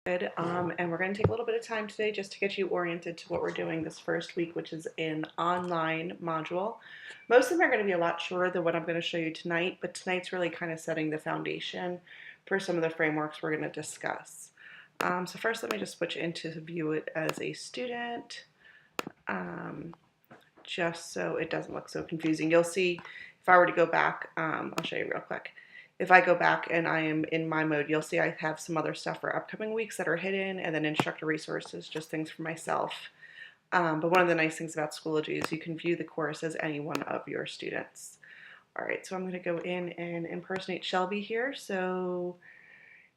And we're going to take a little bit of time today just to get you oriented to what we're doing this first week, which is an online module. Most of them are going to be a lot shorter than what I'm going to show you tonight, but tonight's really kind of setting the foundation for some of the frameworks we're going to discuss. So first, let me just switch into view it as a student, just so it doesn't look so confusing. You'll see if I were to go back, I'll show you real quick. If I go back and I am in my mode, you'll see I have some other stuff for upcoming weeks that are hidden, and then instructor resources, just things for myself. But one of the nice things about Schoology is you can view the course as any one of your students. All right, so I'm going to go in and impersonate Shelby here. So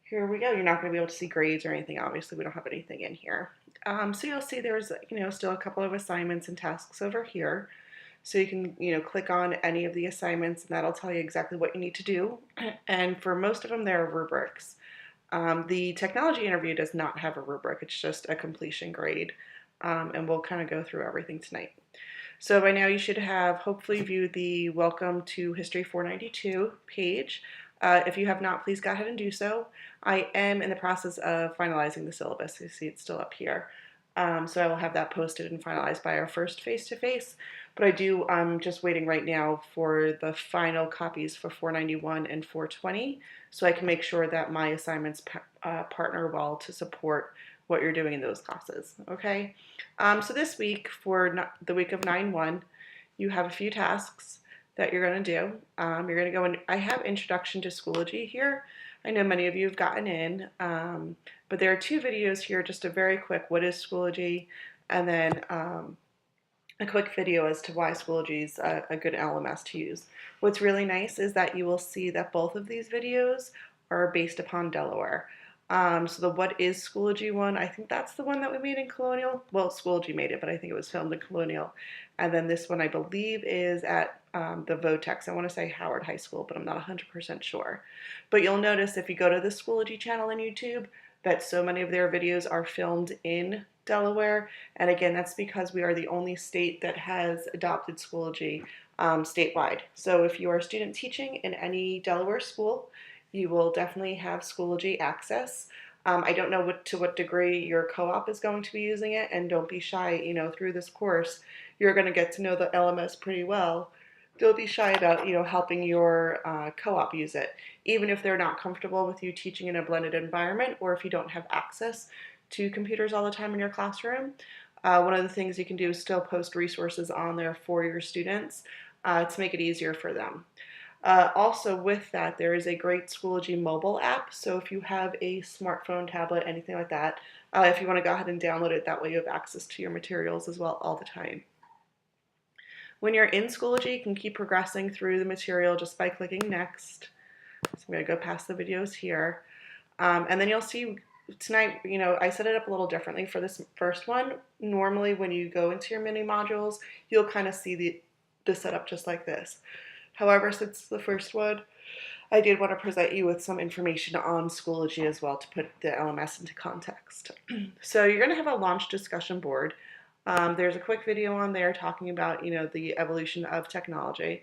here we go. You're not going to be able to see grades or anything. Obviously, we don't have anything in here. So you'll see there's, still a couple of assignments and tasks over here. So you can, click on any of the assignments and that'll tell you exactly what you need to do. And for most of them, there are rubrics. The technology interview does not have a rubric. It's just a completion grade. And we'll kind of go through everything tonight. So by now you should have hopefully viewed the Welcome to History 492 page. If you have not, please go ahead and do so. I am in the process of finalizing the syllabus. You see it's still up here. So I will have that posted and finalized by our first face-to-face. But I'm just waiting right now for the final copies for 491 and 420, so I can make sure that my assignments partner well to support what you're doing in those classes, okay? So this week, for the week of 9/1, you have a few tasks that you're going to do. You're going to go in, I have Introduction to Schoology here. I know many of you have gotten in, but there are two videos here, just a very quick, what is Schoology, and then a quick video as to why Schoology is a good LMS to use. What's really nice is that you will see that both of these videos are based upon Delaware. So the What is Schoology one, I think that's the one that we made in Colonial. Well, Schoology made it, but I think it was filmed in Colonial. And then this one, I believe, is at the Votex. I want to say Howard High School, but I'm not 100% sure. But you'll notice if you go to the Schoology channel on YouTube that so many of their videos are filmed in Delaware. And again, that's because we are the only state that has adopted Schoology statewide. So if you are a student teaching in any Delaware school, you will definitely have Schoology access. I don't know to what degree your co-op is going to be using it, and don't be shy, through this course, you're going to get to know the LMS pretty well. Don't be shy about, helping your co-op use it, even if they're not comfortable with you teaching in a blended environment, or if you don't have access to computers all the time in your classroom. One of the things you can do is still post resources on there for your students to make it easier for them. Also with that, there is a great Schoology mobile app. So if you have a smartphone, tablet, anything like that, if you want to go ahead and download it, that way you have access to your materials as well all the time. When you're in Schoology, you can keep progressing through the material just by clicking next. So I'm going to go past the videos here. And then you'll see tonight, I set it up a little differently for this first one. Normally when you go into your mini modules, you'll kind of see the setup just like this. However, since the first one, I did want to present you with some information on Schoology as well to put the LMS into context. So you're going to have a launch discussion board. There's a quick video on there talking about, the evolution of technology.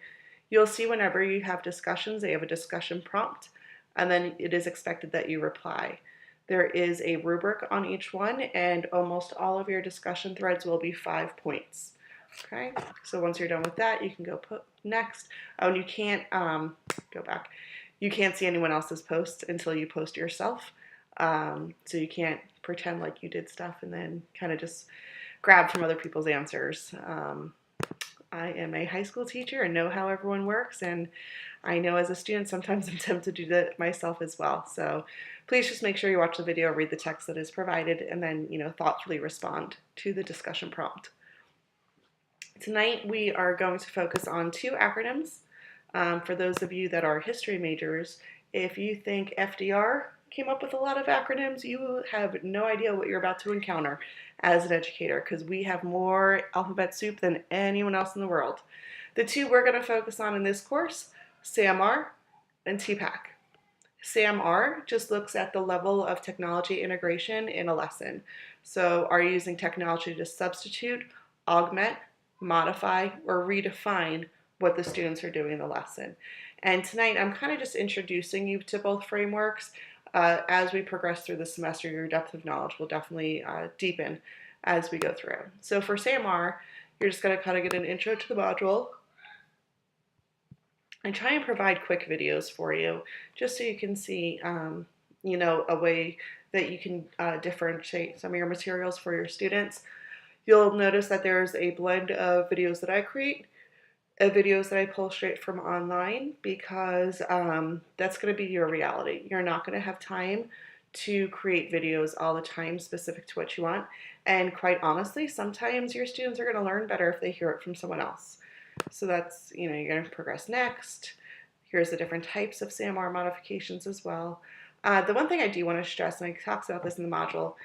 You'll see whenever you have discussions, they have a discussion prompt, and then it is expected that you reply. There is a rubric on each one, and almost all of your discussion threads will be 5 points. Okay, so once you're done with that, you can go put next. Oh, and you can't go back. You can't see anyone else's posts until you post yourself. So you can't pretend like you did stuff and then kind of just grab from other people's answers. I am a high school teacher and know how everyone works, and I know as a student sometimes I'm tempted to do that myself as well. So please just make sure you watch the video, read the text that is provided, and then thoughtfully respond to the discussion prompt. Tonight we are going to focus on 2 acronyms. For those of you that are history majors, if you think FDR came up with a lot of acronyms, you have no idea what you're about to encounter as an educator, because we have more alphabet soup than anyone else in the world. The 2 we're going to focus on in this course, SAMR and TPAC. SAMR just looks at the level of technology integration in a lesson. So are you using technology to substitute, augment, modify, or redefine what the students are doing in the lesson? And tonight I'm kind of just introducing you to both frameworks. as we progress through the semester, your depth of knowledge will definitely deepen as we go through. So for SAMR, you're just going to kind of get an intro to the module and try and provide quick videos for you just so you can see, you know, a way that you can differentiate some of your materials for your students. You'll notice that there's a blend of videos that I create, videos that I pull straight from online, because that's going to be your reality. You're not going to have time to create videos all the time specific to what you want. And quite honestly, sometimes your students are going to learn better if they hear it from someone else. So that's, you know, you're going to progress next. Here's the different types of SAMR modifications as well. The one thing I do want to stress, and I talked about this in the module,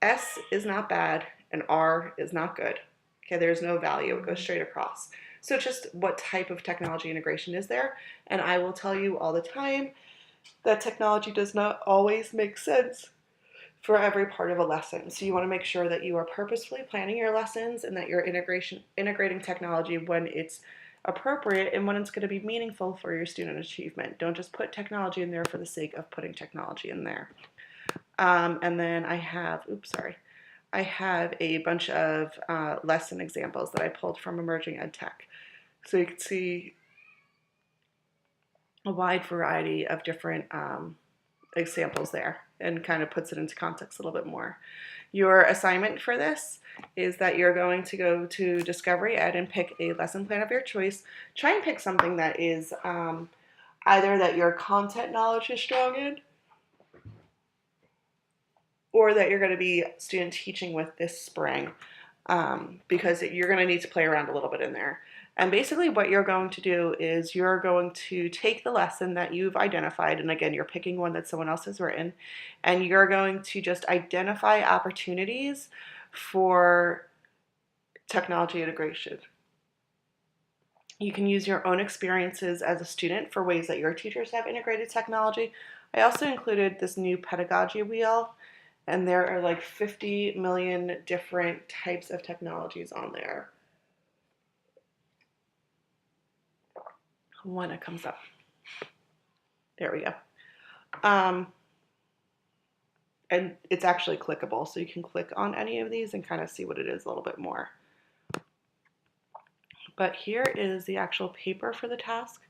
S is not bad and R is not good. Okay, there's no value, it goes straight across. So it's just what type of technology integration is there. And I will tell you all the time that technology does not always make sense for every part of a lesson. So you want to make sure that you are purposefully planning your lessons and that you're integrating technology when it's appropriate and when it's going to be meaningful for your student achievement. Don't just put technology in there for the sake of putting technology in there. And then I have a bunch of lesson examples that I pulled from Emerging Ed Tech. So you can see a wide variety of different examples there, and kind of puts it into context a little bit more. Your assignment for this is that you're going to go to Discovery Ed and pick a lesson plan of your choice. Try and pick something that is either that your content knowledge is strong in, or that you're going to be student teaching with this spring, because you're going to need to play around a little bit in there. And basically what you're going to do is you're going to take the lesson that you've identified, and again, you're picking one that someone else has written, and you're going to just identify opportunities for technology integration. You can use your own experiences as a student for ways that your teachers have integrated technology. I also included this new pedagogy wheel, and there are like 50 million different types of technologies on there. When it comes up. There we go. And it's actually clickable, so you can click on any of these and kind of see what it is a little bit more. But here is the actual paper for the task.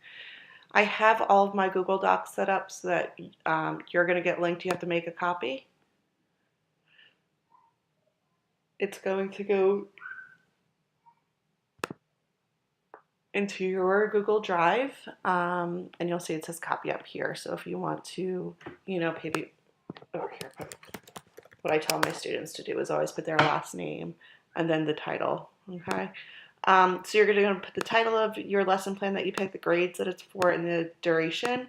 I have all of my Google Docs set up so that you're going to get linked. You have to make a copy. It's going to go into your Google Drive, and you'll see it says copy up here. So if you want to, you know, maybe over here, what I tell my students to do is always put their last name and then the title, okay? So you're going to put the title of your lesson plan that you pick, the grades that it's for, and the duration.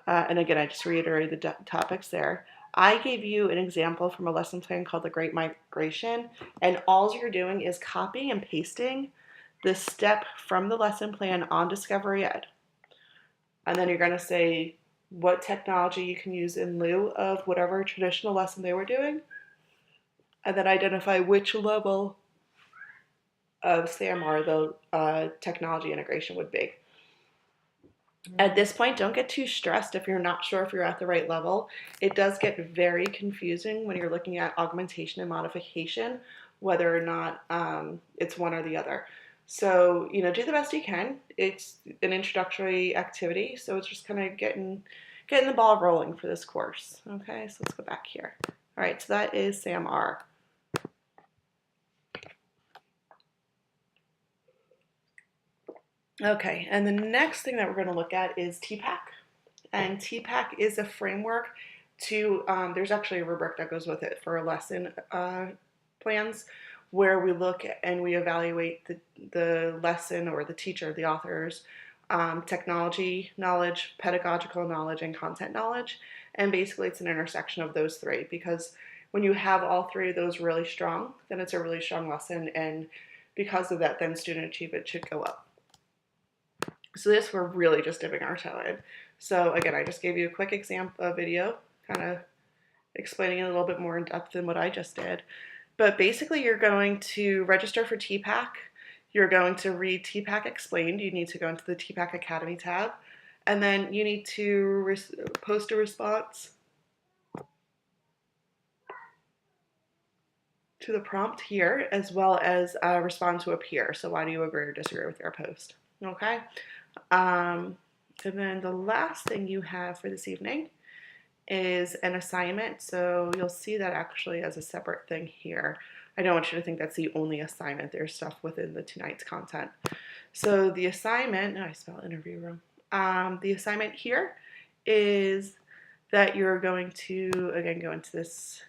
And again, I just reiterated the topics there. I gave you an example from a lesson plan called The Great Migration, and all you're doing is copying and pasting this step from the lesson plan on Discovery Ed. And then you're going to say what technology you can use in lieu of whatever traditional lesson they were doing, and then identify which level of SAMR the technology integration would be. At this point, don't get too stressed if you're not sure if you're at the right level. It does get very confusing when you're looking at augmentation and modification, whether or not it's one or the other. So, you know, do the best you can. It's an introductory activity, so it's just kind of getting the ball rolling for this course. Okay, so let's go back here. All right, so that is SAMR. Okay, and the next thing that we're going to look at is TPAC. And TPAC is a framework to, there's actually a rubric that goes with it for lesson plans, where we look and we evaluate the lesson or the teacher, the author's technology knowledge, pedagogical knowledge, and content knowledge. And basically it's an intersection of those three, because when you have all three of those really strong, then it's a really strong lesson, and because of that, then student achievement should go up. So this, we're really just dipping our toe in. So again, I just gave you a quick example video, kind of explaining it a little bit more in depth than what I just did. But basically, you're going to register for TPAC. You're going to read TPAC Explained. You need to go into the TPAC Academy tab. And then you need to post a response to the prompt here, as well as respond to a peer. So why do you agree or disagree with their post? Okay. And then the last thing you have for this evening is an assignment. So you'll see that actually as a separate thing here. I don't want you to think that's the only assignment. There's stuff within the tonight's content. So the assignment, I spelled interview wrong. The assignment here is that you're going to, again, go into this,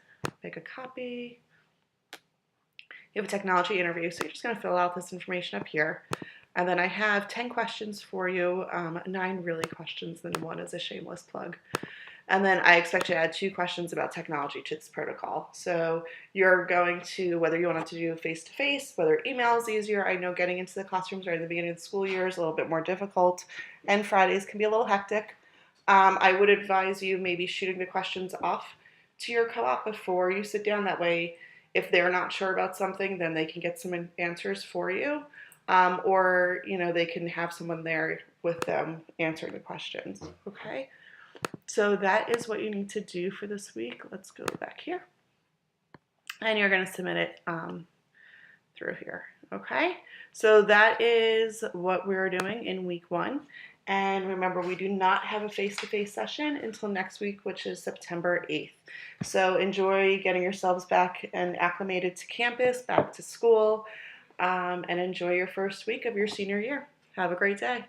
make a copy. You have a technology interview, so you're just going to fill out this information up here. And then I have 10 questions for you, 9 really questions, then 1 is a shameless plug. And then I expect you to add 2 questions about technology to this protocol. So you're going to, whether you want to do face-to-face, whether email is easier. I know getting into the classrooms right at the beginning of the school year is a little bit more difficult, and Fridays can be a little hectic. I would advise you maybe shooting the questions off to your co-op before you sit down. That way, if they're not sure about something, then they can get some answers for you. Or, they can have someone there with them answering the questions. Okay? So that is what you need to do for this week. Let's go back here. And you're going to submit it through here. Okay? So that is what we're doing in week 1. And remember, we do not have a face-to-face session until next week, which is September 8th. So enjoy getting yourselves back and acclimated to campus, back to school, and enjoy your first week of your senior year. Have a great day.